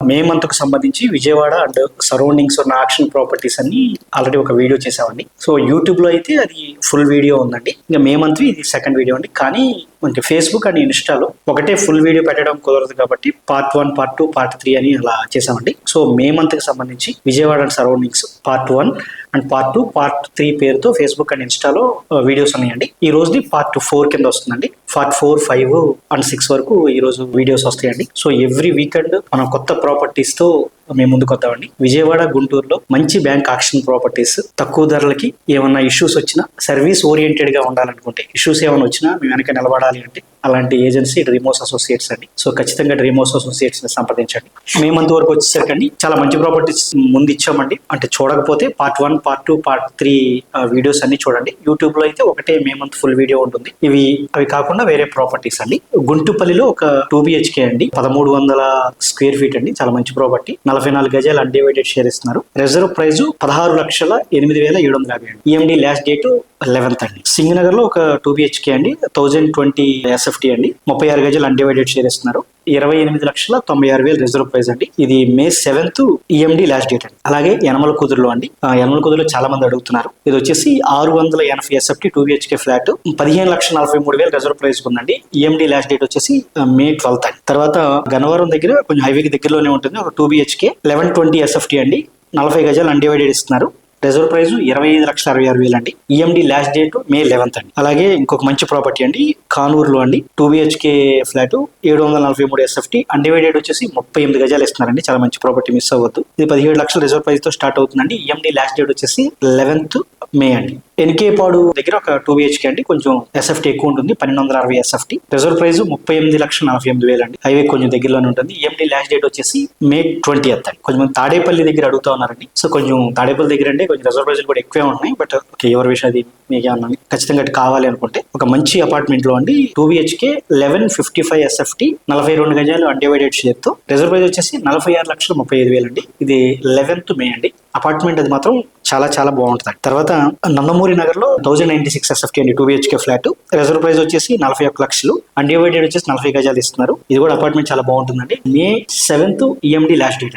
May month కు సంబంధించి Vijayawada and surroundings ఉన్న ఆక్షన్ ప్రాపర్టీస్ అన్ని ఆల్రెడీ ఒక వీడియో చేసామండి. సో యూట్యూబ్ లో అయితే అది ఫుల్ వీడియో ఉందండి. ఇంకా మే మంత్ ఇది సెకండ్ వీడియో అండి. కానీ మనకి ఫేస్బుక్ అండ్ ఇన్స్టాలో ఒకటే ఫుల్ వీడియో పెట్టడం కుదరదు కాబట్టి పార్ట్ 1, పార్ట్ 2, పార్ట్ 3 అని అలా చేసామండి. సో మే మంత్ కి సంబంధించి Vijayawada and surroundings part 1 and part 2, part 3 పేరుతో ఫేస్బుక్ అండ్ ఇన్స్టాలో వీడియోస్ ఉన్నాయండి. ఈ రోజుది పార్ట్ 4 కింద వస్తుందండి. పార్ట్ 4, 5 అండ్ 6 వరకు ఈ రోజు వీడియోస్ వస్తాయండి. సో ఎవ్రీ వీకెండ్ మనం కొత్త ప్రాపర్టీస్ తో మేము ముందుకు వద్దామండి. విజయవాడ, గుంటూరులో మంచి బ్యాంక్ ఆక్షన్ ప్రాపర్టీస్ తక్కువ ధరలకి ఏమన్నా ఇష్యూస్ వచ్చినా, సర్వీస్ ఓరియంటెడ్ గా ఉండాలనుకుంటే, ఇష్యూస్ ఏమైనా వచ్చినా మేము వెనక నిలబడాలి అంటే అలాంటి ఏజెన్సీ డ్రీమోస్ అసోసియేట్స్ అండి. సో ఖచ్చితంగా డ్రీమోస్ అసోసియేట్స్ ని సంప్రదించండి. మే మంత్ వరకు వచ్చేసరికి చాలా మంచి ప్రాపర్టీస్ ముందు ఇచ్చామండి. అంటే చూడకపోతే పార్ట్ 1, పార్ట్ 2, పార్ట్ 3 వీడియోస్ అన్ని చూడండి. యూట్యూబ్ లో అయితే ఒకటే మే మంత్ ఫుల్ వీడియో ఉంటుంది. అవి కాకుండా వేరే ప్రాపర్టీస్ అండి. గుంటుపల్లిలో ఒక 2 BHK అండి, 1300 స్క్వేర్ ఫీట్ అండి. చాలా మంచి ప్రాపర్టీ. 44 గజాలు అన్డివైడెడ్ షేర్ ఇస్తున్నారు. రిజర్వ్ ప్రైస్ 16,08,750 అండి. ఈఎండి లాస్ట్ డేట్ 11th అండి. సింగనగర్ లో ఒక 2 BHK అండి, 1020 SFT అండి, 36 గజాలు అన్డివైడెడ్ షేర్ ఇస్తున్నారు. 28,96,000 రిజర్వ్ ప్రైస్ అండి. ఇది May 7th EMD last date అండి. అలాగే యనమల కుదురులో అండి, యనమల కుదురులో చాలా మంది అడుగుతున్నారు. ఇది వచ్చేసి 680 SFT 2 BHK flat, 15,43,000 reserve price ఉందండి. ఈఎండి లాస్ట్ డేట్ వచ్చేసి May 12th అండి. తర్వాత గన్నవరం దగ్గర కొంచెం హైవేకి దగ్గరలోనే ఉంటుంది ఒక 2 BHK 1120 SFT అండి, 40 గజాలు అన్డివైడెడ్ ఇస్తున్నారు. రిజర్వ్ ప్రైస్ 25,66,000 అండి. EMD last date May 11th అండి. అలాగే ఇంకొక మంచి ప్రాపర్టీ అండి, కానూరులో అండి, 2 BHK ఫ్లాట్, 743 SFT, అన్డివైడెడ్ వచ్చేసి 38 గజాలు ఇస్తున్నారండి. చాలా మంచి ప్రాపర్టీ, మిస్ అవ్వద్దు. ఇది 17 లక్షల రిజర్వ్ ప్రైస్ తో స్టార్ట్ అవుతుందండి. ఈఎండి లాస్ట్ డేట్ వచ్చేసి 11th May అండి. ఎన్కేపాడు దగ్గర ఒక 2 BHK అండి, కొంచెం SFT ఎక్కువ ఉంటుంది, 1260 SFT, రిజర్వ్ ప్రైస్ 38,48,000 అండి. హైవే కొంచెం దగ్గరలోనే ఉంటుంది. ఈఎండి లాస్ట్ డేట్ వచ్చేసి May 20th అండి. కొంచెం తాడేపల్లి దగ్గర అడుగుతా ఉన్నారండి. సో కొంచెం తాడేపల్లి దగ్గర అంటే కొంచెం రిజర్వ్ ప్రైస్ కూడా ఎక్కువే ఉన్నాయి. బట్ ఎవరి విషయం అది మీకు ఏమన్నా ఖచ్చితంగా కావాలి అనుకుంటే ఒక మంచి అపార్ట్మెంట్ లో అండి, 2 BHK 1155 SFT, 42 గజాలు అన్డివైడెడ్ షేర్ తో, రిజర్వ్ ప్రైస్ వచ్చేసి 46,35,000 అండి. ఇది 11th May అండి. అపార్ట్మెంట్ అది మాత్రం చాలా చాలా బాగుంటుంది. తర్వాత నందమూరి నగర్ లో 1096 SFT అండి, 2 BHK ఫ్లాట్, రిజర్వ్ ప్రైస్ వచ్చేసి 41 లక్షలు, అన్డివైడెడ్ వచ్చేసి 40 గజాలు ఇస్తున్నారు. ఇది కూడా అపార్ట్మెంట్ చాలా బాగుంటుందండి. May 7th EMD last date అండి.